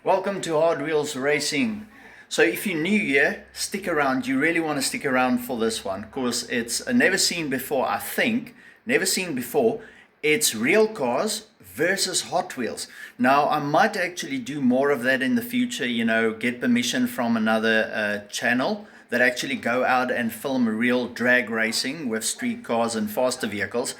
Welcome to Hard Wheels Racing. So if you're new here, stick around. You really want to stick around for this one because it's a never seen before, I think. Never seen before. It's real cars versus Hot Wheels. Now, I might actually do more of that in the future, get permission from another channel that actually go out and film real drag racing with street cars and faster vehicles.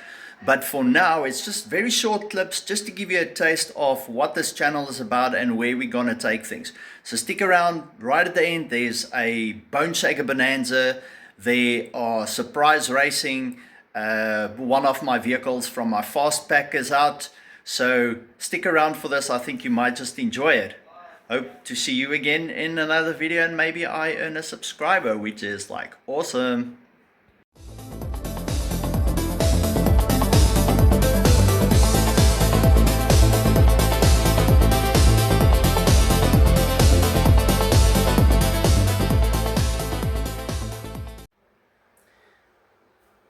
But for now, it's just very short clips just to give you a taste of what this channel is about and where we're going to take things. So stick around. Right at the end, there's a Bone Shaker Bonanza. There are surprise racing. One of my vehicles from my fast pack is out. So stick around for this. I think you might just enjoy it. Hope to see you again in another video, and maybe I earn a subscriber, which is like awesome.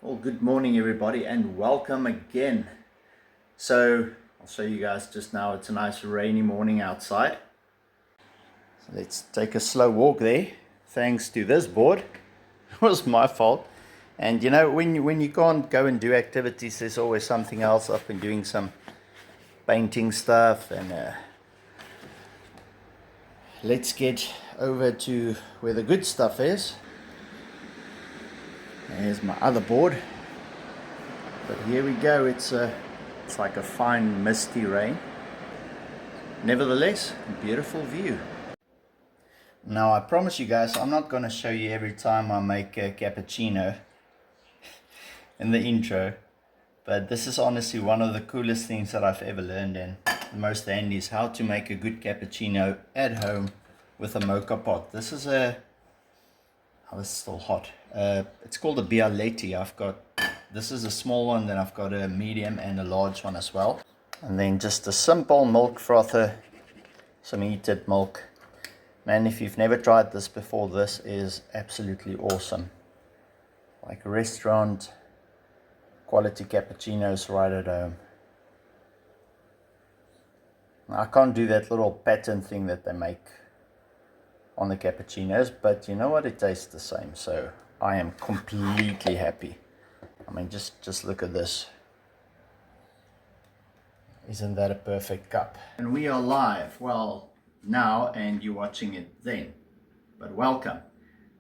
Well, good morning everybody and welcome again. So I'll show you guys just now. It's a nice rainy morning outside. So let's take a slow walk there. Thanks to this board. It was my fault. And when you can't go and do activities, there's always something else. I've been doing some painting stuff, and let's get over to where the good stuff is. There's my other board. But here we go. It's like a fine misty rain. Nevertheless, beautiful view. Now I promise you guys, I'm not going to show you every time I make a cappuccino in the intro. But this is honestly one of the coolest things that I've ever learned, and the most handy is how to make a good cappuccino at home with a mocha pot. This is it's still hot. It's called a Bialetti. This is a small one, then I've got a medium and a large one as well. And then just a simple milk frother, some heated milk. Man, if you've never tried this before, this is absolutely awesome. Like restaurant quality cappuccinos right at home. Now, I can't do that little pattern thing that they make on the cappuccinos, but you know what, it tastes the same, so I am completely happy. I mean, just look at this. Isn't that a perfect cup? And we are live, well, now, and you're watching it then, but welcome.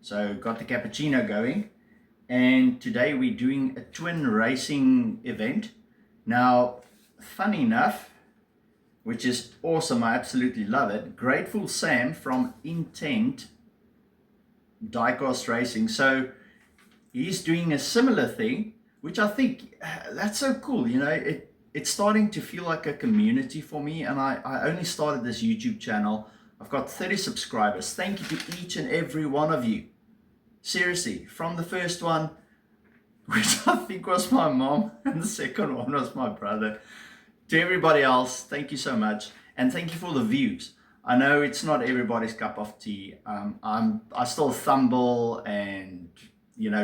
So got the cappuccino going, and today we're doing a twin racing event. Now, funny enough, which is awesome, I absolutely love it, Grateful Sam from Intent Diecast Racing. So he's doing a similar thing, which I think that's so cool. It's starting to feel like a community for me, and I only started this YouTube channel. I've got 30 subscribers. Thank you to each and every one of you. Seriously, from the first one, which I think was my mom, and the second one was my brother. To everybody else, thank you so much, and thank you for the views. I know it's not everybody's cup of tea. I still fumble and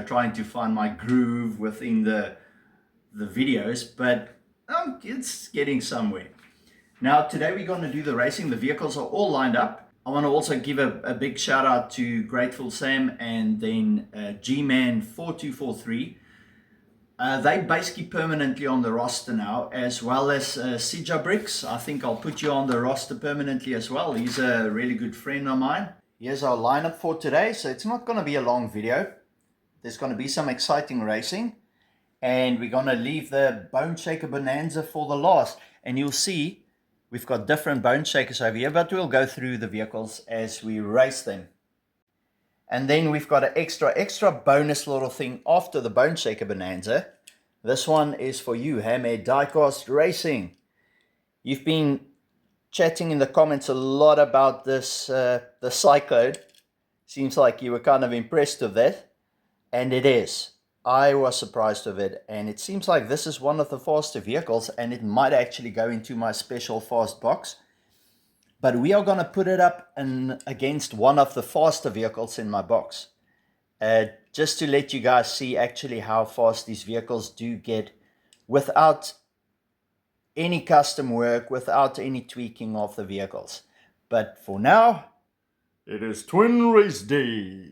trying to find my groove within the videos, but it's getting somewhere. Now today we're going to do the racing. The vehicles are all lined up. I want to also give a big shout out to Grateful Sam and then G-Man 4243. They basically permanently on the roster now, as well as Sija Bricks. I think I'll put you on the roster permanently as well. He's a really good friend of mine. Here's our lineup for today. So it's not going to be a long video. There's going to be some exciting racing, and we're going to leave the Bone Shaker Bonanza for the last. And you'll see we've got different bone shakers over here, but we'll go through the vehicles as we race them. And then we've got an extra bonus little thing after the Bone Shaker Bonanza. This one is for you, Hamhead Diecast Racing. You've been chatting in the comments a lot about this, the Cyclone. Seems like you were kind of impressed with that. And it is. I was surprised with it. And it seems like this is one of the faster vehicles, and it might actually go into my special fast box. But we are going to put it up against one of the faster vehicles in my box. Just to let you guys see actually how fast these vehicles do get without any custom work, without any tweaking of the vehicles. But for now, It is twin race day.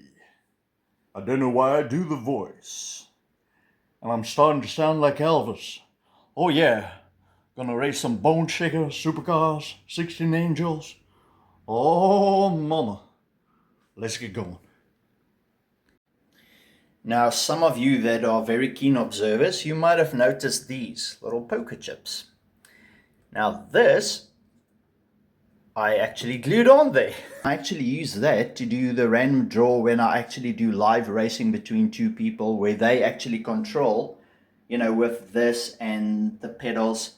I don't know why I do the voice. And I'm starting to sound like Elvis. Oh yeah, gonna race some bone shaker supercars, 16 angels. Oh mama, let's get going. now some of you that are very keen observers, you might have noticed these little poker chips. Now this, I actually glued on there. I actually use that to do the random draw when I actually do live racing between two people, where they actually control, you know, with this and the pedals,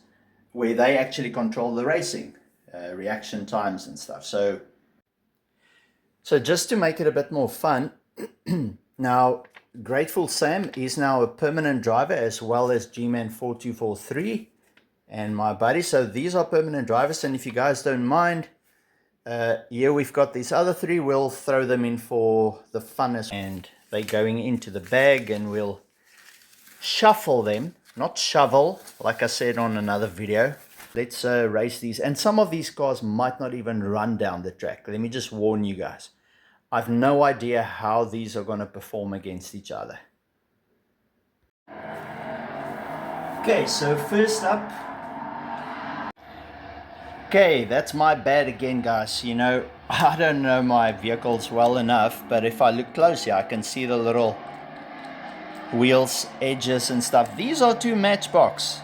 where they actually control the racing, reaction times and stuff. So just to make it a bit more fun, now Grateful Sam is now a permanent driver, as well as G-Man 4243 and my buddy. So these are permanent drivers, and if you guys don't mind, here we've got these other three. We'll throw them in for the funnest, and they're going into the bag, and we'll shuffle them, not shovel, like I said on another video. Let's race these, and some of these cars might not even run down the track. Let me just warn you guys, I've no idea how these are going to perform against each other. Okay, so first up, okay, that's my bad again, guys. You know, I don't know my vehicles well enough, but if I look closely, I can see the little wheels, edges and stuff. These are two Matchbox.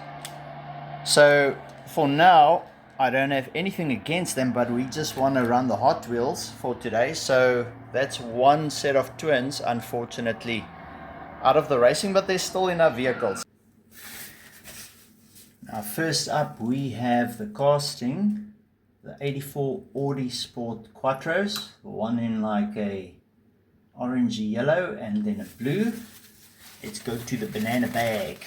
So for now, I don't have anything against them, but we just want to run the Hot Wheels for today. So that's one set of twins, unfortunately, out of the racing, but there's still enough vehicles. Now first up we have the casting, the 84 Audi Sport Quattros, one in like a orangey yellow and then a blue. Let's go to the banana bag.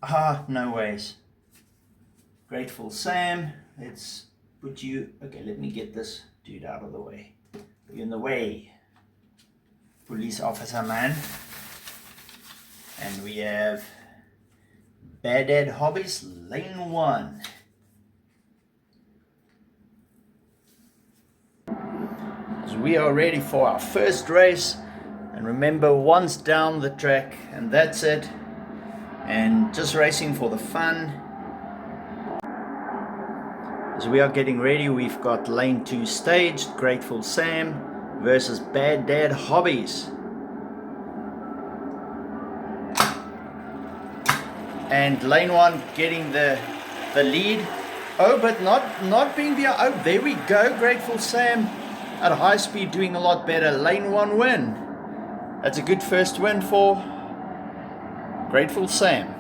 Ah, no ways. Grateful Sam, let's put you, okay, let me get this dude out of the way. You're in the way, police officer man. And we have Bad Dad Hobbies, Lane 1. So we are ready for our first race. And remember, once down the track, and that's it. And just racing for the fun. As we are getting ready, we've got Lane 2 staged, Grateful Sam versus Bad Dad Hobbies. And Lane 1 getting the lead. Oh, but not being behind. Oh, there we go. Grateful Sam at high speed doing a lot better. Lane 1 win. That's a good first win for Grateful Sam.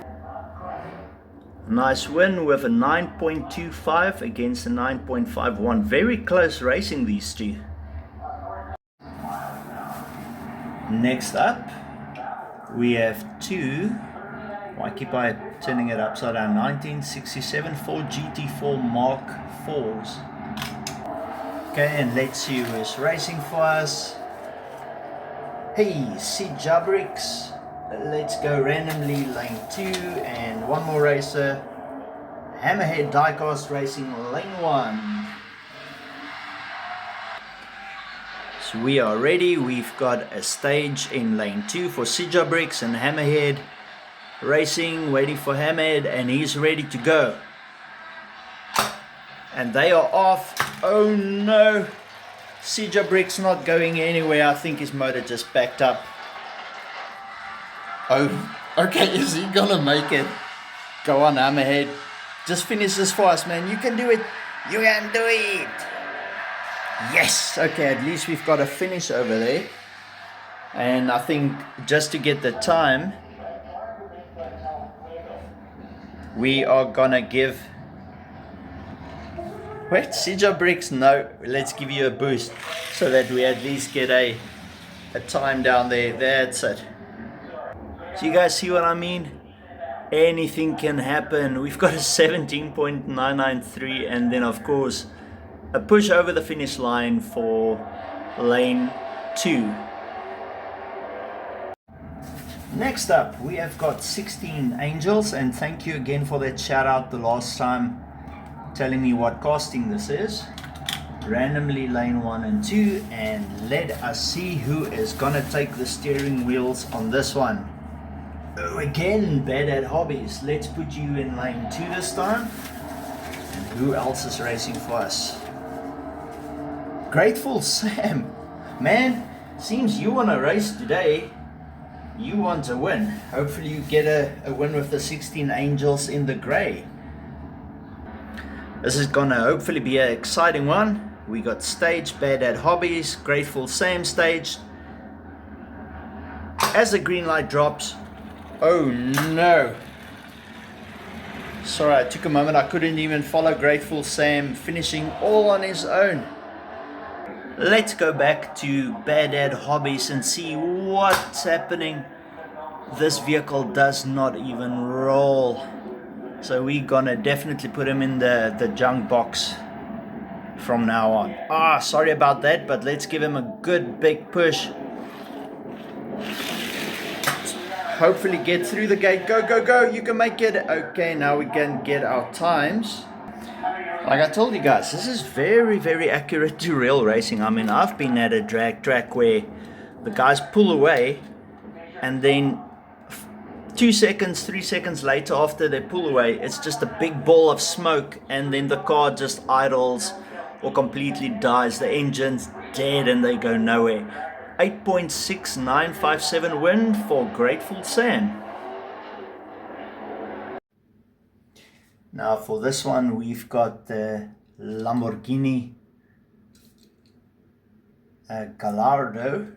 Nice win with a 9.25 against a 9.51. Very close racing, these two. Next up, we have two. I keep turning it upside down. 1967 Ford GT4 Mark IVs. Okay, and let's see who is racing for us. Hey, Jabrix. Let's go randomly Lane 2, and one more racer. Hammerhead Diecast Racing Lane 1. So we are ready. We've got a stage in Lane 2 for Jabrix and Hammerhead Racing, waiting for Hammerhead, and he's ready to go. And they are off. Oh no, Jabrix not going anywhere. I think his motor just backed up. Oh, okay, is he gonna make it? Go on, Hammerhead. Just finish this for us, man. You can do it. You can do it. Yes. Okay, at least we've got a finish over there. And I think just to get the time, we are gonna give... Wait, Jabrix, no. Let's give you a boost so that we at least get a time down there. That's it. So you guys see what I mean? Anything can happen. We've got a 17.993, and then of course a push over the finish line for Lane 2. Next up, we have got 16 Angels, and thank you again for that shout out the last time telling me what casting this is. Randomly lane 1 and 2, and let us see who is gonna take the steering wheels on this one. Oh, again, Bad at Hobbies. Let's put you in lane 2 this time. And who else is racing for us? Grateful Sam. Man, seems you want to race today. You want to win. Hopefully you get a win with the 16 Angels in the grey. This is gonna hopefully be an exciting one. We got stage Bad at Hobbies, Grateful Sam stage. As the green light drops, oh no. Sorry, I took a moment. I couldn't even follow Grateful Sam, finishing all on his own. Let's go back to Bad at Hobbies and see what's happening. This vehicle does not even roll. So we're gonna definitely put him in the junk box from now on. Sorry about that, but let's give him a good big push. Hopefully get through the gate. Go, go, go. You can make it. Okay, now we can get our times. Like I told you guys, this is very, very accurate to real racing. I mean, I've been at a drag track where the guys pull away and then 2 seconds, 3 seconds later after they pull away, it's just a big ball of smoke and then the car just idles or completely dies. The engine's dead and they go nowhere. 8.6957 win for Grateful Sam. Now for this one, we've got the Lamborghini Gallardo.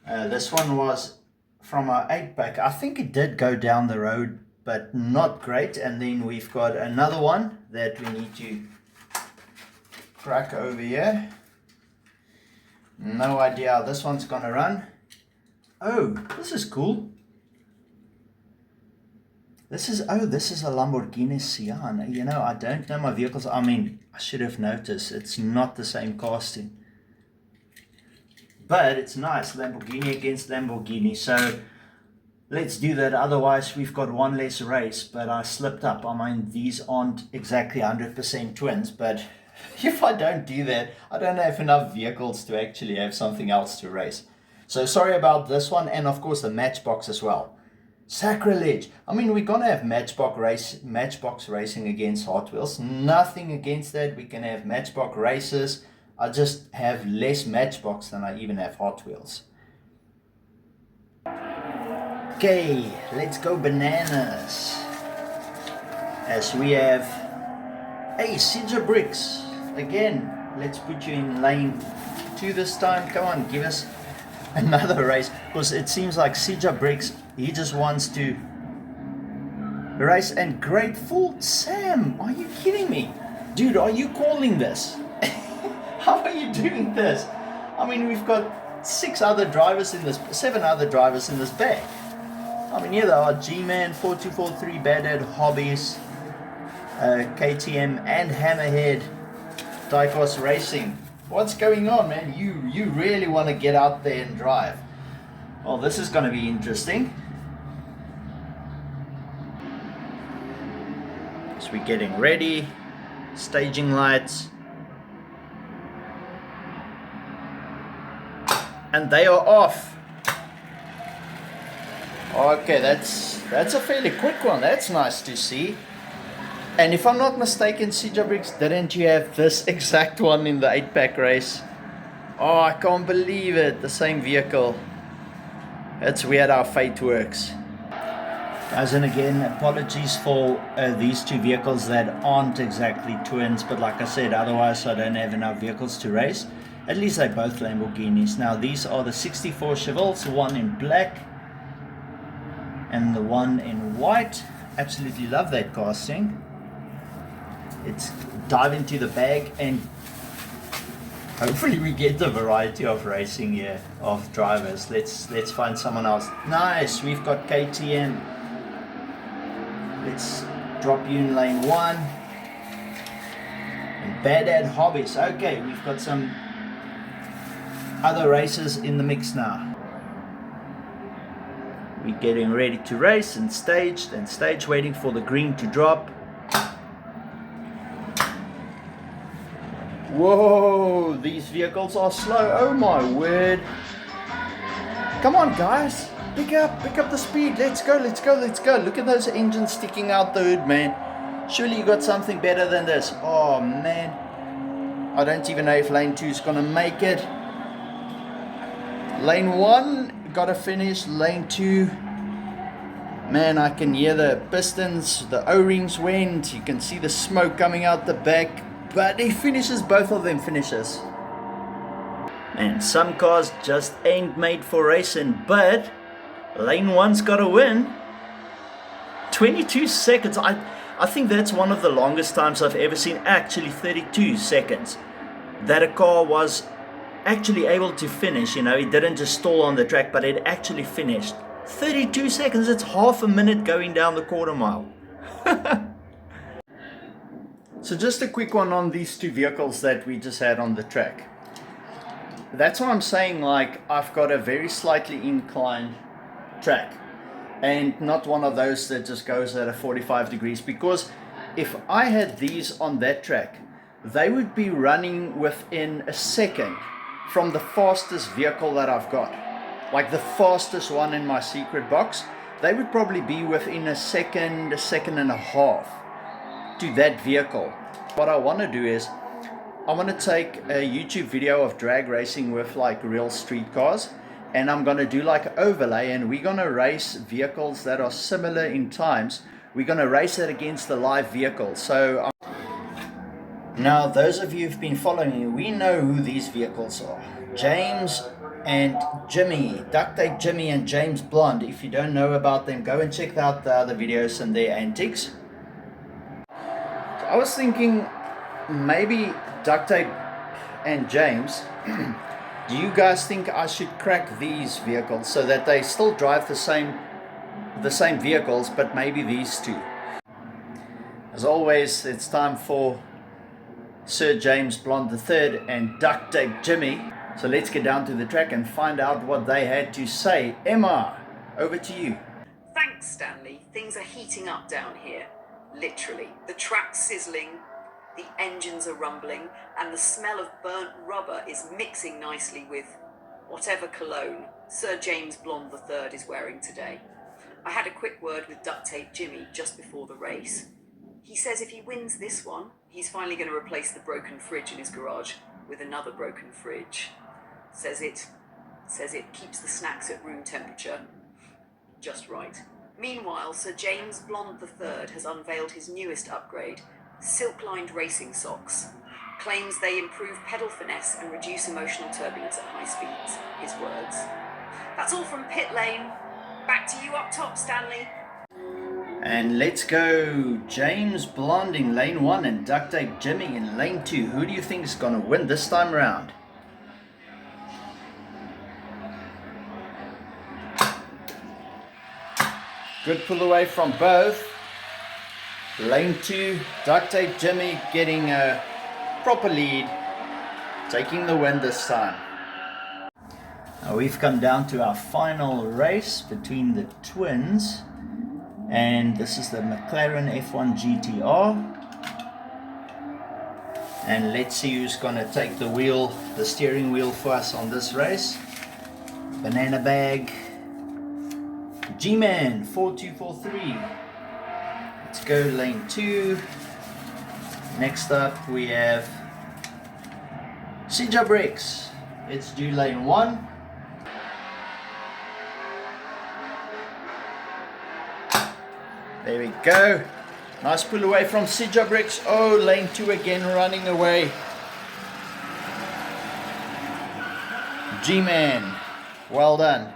This one was from our 8-pack. I think it did go down the road, but not great. And then we've got another one that we need to crack over here. No idea how this one's gonna run. Oh, this is cool. This is a Lamborghini Sian. You know, I don't know my vehicles. I mean, I should have noticed. It's not the same casting. But it's nice. Lamborghini against Lamborghini. So let's do that. Otherwise, we've got one less race. But I slipped up. I mean, these aren't exactly 100% twins. But if I don't do that, I don't have enough vehicles to actually have something else to race. So sorry about this one. And of course, the Matchbox as well. Sacrilege. I mean, we're gonna have Matchbox racing against Hot Wheels. Nothing against that. We can have Matchbox races. I just have less Matchbox than I even have Hot Wheels. Okay, let's go bananas. As we have Cedar Bricks. Again, let's put you in lane 2 this time. Come on, give us another race. Because it seems like Cedar Bricks, he just wants to race. And Grateful Sam, are you kidding me? Dude, are you calling this? How are you doing this? I mean, we've got 7 other drivers in this bag. I mean, here they are: G-Man, 4243, Bad at Hobbies, KTM, and Hammerhead Diecast Racing. What's going on, man? You really want to get out there and drive. Well, this is going to be interesting. So we're getting ready. Staging lights. And they are off. Okay, that's a fairly quick one. That's nice to see. And if I'm not mistaken, CJ Briggs, didn't you have this exact one in the 8-pack race? Oh, I can't believe it. The same vehicle. That's weird how fate works. Guys, and again, apologies for these 2 vehicles that aren't exactly twins. But like I said, otherwise I don't have enough vehicles to race. At least they're both Lamborghinis. Now these are the 64 Chevelles, one in black and the one in white. Absolutely love that casting. Let's dive into the bag and hopefully we get the variety of racing here, of drivers. Let's find someone else. Nice, we've got KTM. Let's drop you in lane 1. And Bad at Hobbies. Okay, we've got some other races in the mix now. We're getting ready to race and stage, waiting for the green to drop. Whoa, these vehicles are slow. Oh my word. Come on guys, pick up the speed. Let's go. Look at those engines sticking out the hood, man. Surely you got something better than this. Oh man, I don't even know if lane 2 is gonna make it. Lane 1 gotta finish. Lane 2, man, I can hear the pistons, the O-rings went. You can see the smoke coming out the back, but he finishes. Both of them finishes. And some cars just ain't made for racing, but lane 1's gotta win. 22 seconds. I think that's one of the longest times I've ever seen. Actually 32 seconds that a car was actually able to finish. You know, it didn't just stall on the track, but it actually finished. 32 seconds. It's half a minute going down the quarter mile. So just a quick one on these two vehicles that we just had on the track. That's what I'm saying, like, I've got a very slightly inclined track and not one of those that just goes at a 45 degrees, because if I had these on that track, they would be running within a second from the fastest vehicle that I've got. Like the fastest one in my secret box, they would probably be within a second and a half to that vehicle. What I want to do is I want to take a YouTube video of drag racing with like real street cars, and I'm going to do like an overlay, and we're going to race vehicles that are similar in times. We're going to race it against the live vehicle. So now those of you who've been following me, we know who these vehicles are. James and Jimmy, Duct Tape Jimmy and James Blonde. If you don't know about them, go and check out the other videos and their antics. So I was thinking maybe Duct Tape and James, do you guys think I should crack these vehicles so that they still drive the same vehicles, but maybe these two? As always, it's time for Sir James Blonde III and Duct Tape Jimmy. So let's get down to the track and find out what they had to say. Emma, over to you. Thanks, Stanley. Things are heating up down here. Literally. The track's sizzling, the engines are rumbling, and the smell of burnt rubber is mixing nicely with whatever cologne Sir James Blonde III is wearing today. I had a quick word with Duct Tape Jimmy just before the race. He says if he wins this one, he's finally going to replace the broken fridge in his garage with another broken fridge. Says it keeps the snacks at room temperature just right. Meanwhile, Sir James Blonde III has unveiled his newest upgrade, silk-lined racing socks. Claims they improve pedal finesse and reduce emotional turbulence at high speeds. His words. That's all from pit lane. Back to you up top, Stanley. And let's go James Blonde in lane 1 and Duct Tape Jimmy in lane 2. Who do you think is going to win this time around? Good pull away from both. Lane 2, Duct Tape Jimmy getting a proper lead, taking the win this time. Now we've come down to our final race between the twins, and this is the McLaren F1 GTR. And let's see who's going to take the steering wheel for us on this race. Banana Bag, G-Man 4243. Let's go lane 2. Next up we have Sija Bricks. Let's do lane 1. There we go. Nice pull away from Sija Bricks. Oh, lane 2 again, running away. G-Man, well done.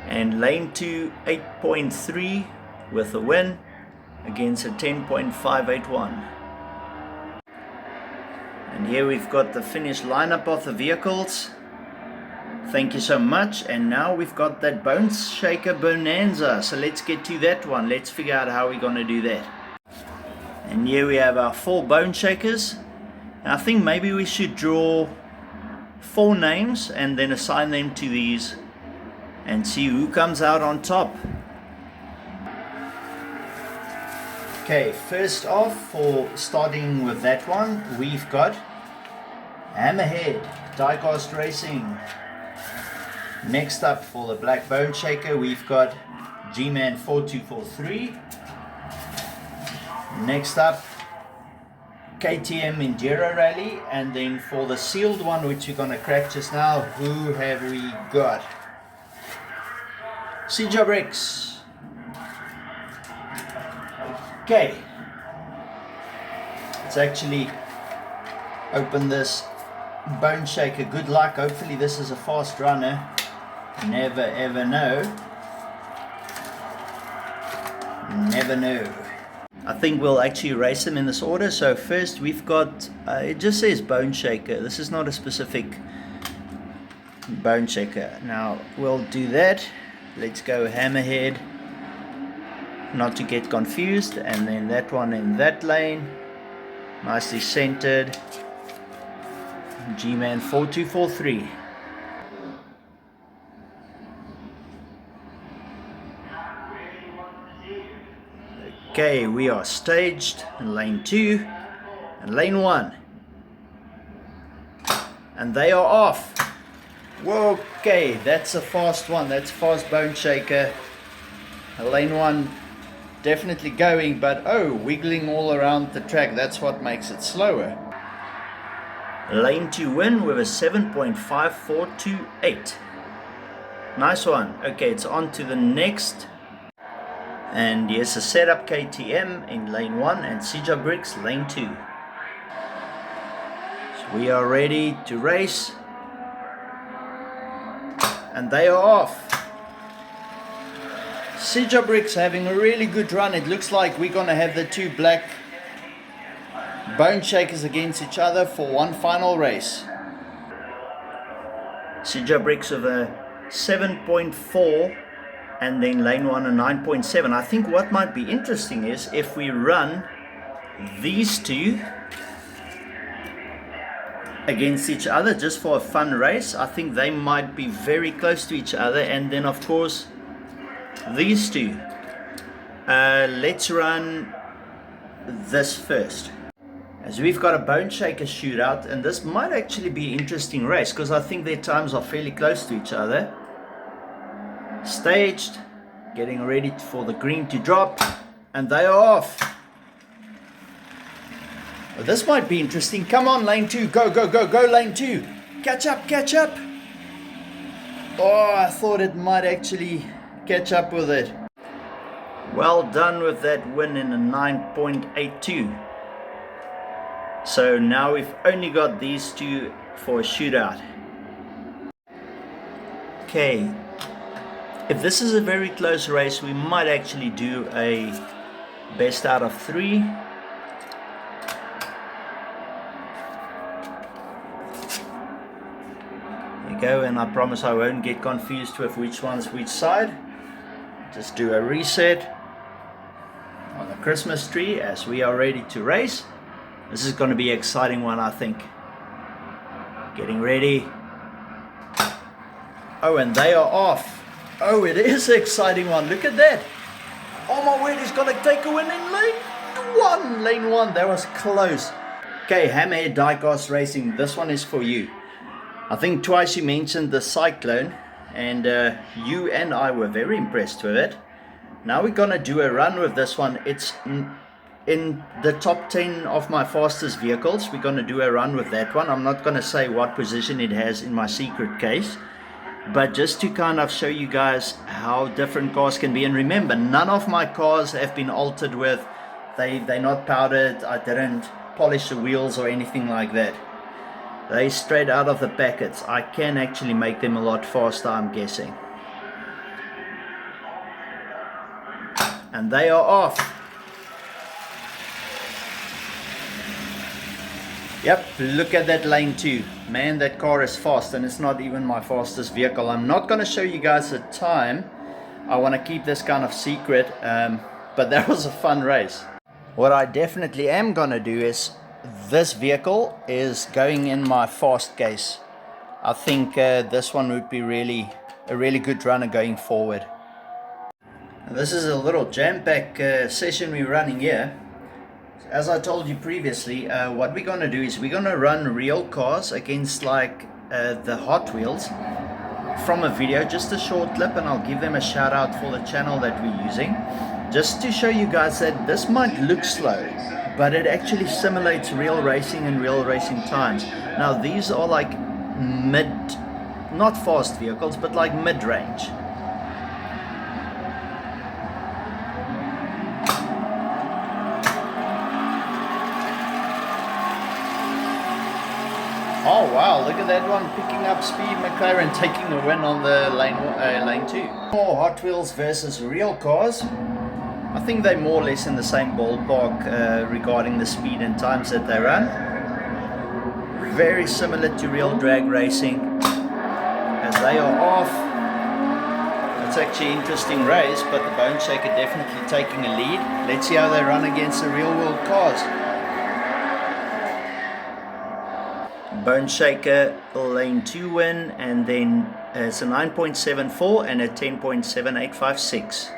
And lane 2, 8.3 with a win against a 10.581. And here we've got the finished lineup of the vehicles. Thank you so much. And now we've got that Bone Shaker Bonanza. So let's get to that one. Let's figure out how we're going to do that. And here we have our 4 Bone Shakers. And I think maybe we should draw 4 names and then assign them to these. and see who comes out on top. Okay, first off, for starting with that one, we've got Hammerhead Diecast Racing. Next up, for the Black Bone Shaker, we've got G-Man 4243. Next up, KTM Enduro Rally. And then for the sealed one, which we're going to crack just now, who have we got? CJ Bricks. Okay, let's actually open this Bone Shaker. Good luck. Hopefully this is a fast runner. Never ever know. Never know. I think we'll actually race them in this order. So first we've got, it just says Bone Shaker. This is not a specific Bone Shaker. Now we'll do that. Let's go Hammerhead, not to get confused, and then that one in that lane, nicely centered. G-Man 4243. Okay, we are staged in lane 2 and lane 1, and they are off. Whoa, okay, that's a fast one. That's fast Bone Shaker. Lane 1 definitely going, but oh, wiggling all around the track. That's what makes it slower. Lane 2 win with a 7.5428. Nice one. Okay, it's on to the next. And yes, a setup KTM in lane 1 and CJ Bricks lane 2. So we are ready to race. And they are off. CJ Bricks having a really good run. It looks like we're going to have the two Black Bone Shakers against each other for one final race. CJ Bricks with a 7.4 and then lane 1 a 9.7. I think what might be interesting is if we run these two against each other just for a fun race. I think they might be very close to each other, and then of course these two. Let's run this first, as we've got a Bone Shaker shootout, and this might actually be an interesting race because I think their times are fairly close to each other. Staged, getting ready for the green to drop, and they are off. Well, this might be interesting. Come on, lane 2, go, go, go, go, lane 2. Catch up, catch up. Oh, I thought it might actually catch up with it. Well done with that win in a 9.82. So now we've only got these two for a shootout. Okay, if this is a very close race, we might actually do a best out of 3. There you go, and I promise I won't get confused with which one's which side. Just do a reset on the Christmas tree as we are ready to race. This is going to be an exciting one, I think. Getting ready. Oh, and they are off. Oh, it is an exciting one. Look at that. Oh my word, he's going to take a win in lane 1. Lane 1, that was close. Okay, Hammerhead Diecast Racing, this one is for you. I think twice you mentioned the Cyclone, and you and I were very impressed with it. Now we're going to do a run with this one. It's in the top 10 of my fastest vehicles. We're going to do a run with that one. I'm not going to say what position it has in my secret case, but just to kind of show you guys how different cars can be. And remember, none of my cars have been altered with, they're not powdered. I didn't polish the wheels or anything like that. They straight out of the packets. I can actually make them a lot faster, I'm guessing. And they are off. Yep, look at that lane 2. Man, that car is fast, and it's not even my fastest vehicle. I'm not going to show you guys the time. I want to keep this kind of secret, but that was a fun race. What I definitely am going to do is, this vehicle is going in my fast case. I think this one would be really a really good runner going forward. And this is a little jam-pack session we're running here. As I told you previously, what we're going to do is we're going to run real cars against like the Hot Wheels from a video, just a short clip, and I'll give them a shout out for the channel that we're using, just to show you guys that this might look slow, but it actually simulates real racing and real racing times. Now these are like not fast vehicles, but like mid-range. Oh wow, look at that one picking up speed. McLaren taking a win on the lane 2. More Hot Wheels versus real cars. I think they're more or less in the same ballpark regarding the speed and times that they run. Very similar to real drag racing. As they are off, it's actually an interesting race, but the Bone Shaker definitely taking a lead. Let's see how they run against the real world cars. Bone Shaker lane 2 win, and then it's a 9.74 and a 10.7856.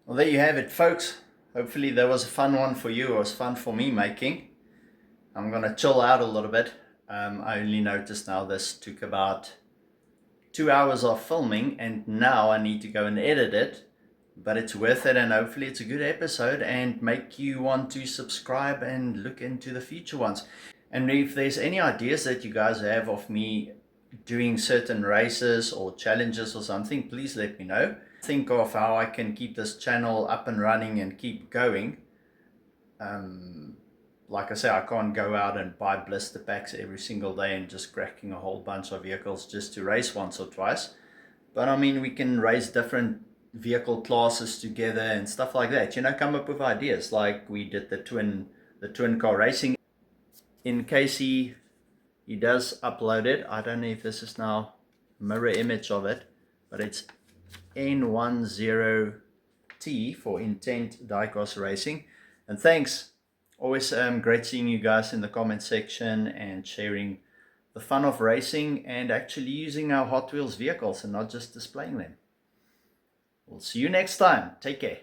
Well, there you have it, folks. Hopefully that was a fun one for you. It was fun for me making. I'm gonna chill out a little bit. I only noticed now this took about 2 hours of filming, and now I need to go and edit it. But it's worth it, and hopefully it's a good episode and make you want to subscribe and look into the future ones. And if there's any ideas that you guys have of me doing certain races or challenges or something, please let me know. Think of how I can keep this channel up and running and keep going. Like I say, I can't go out and buy blister packs every single day and just cracking a whole bunch of vehicles just to race once or twice. But I mean, we can race different vehicle classes together and stuff like that, you know, come up with ideas like we did the twin car racing. In case he does upload it, I don't know if this is now mirror image of it, but it's N10T for Intent Diecast Racing. And thanks, always great seeing you guys in the comment section and sharing the fun of racing and actually using our Hot Wheels vehicles and not just displaying them. We'll see you next time. Take care.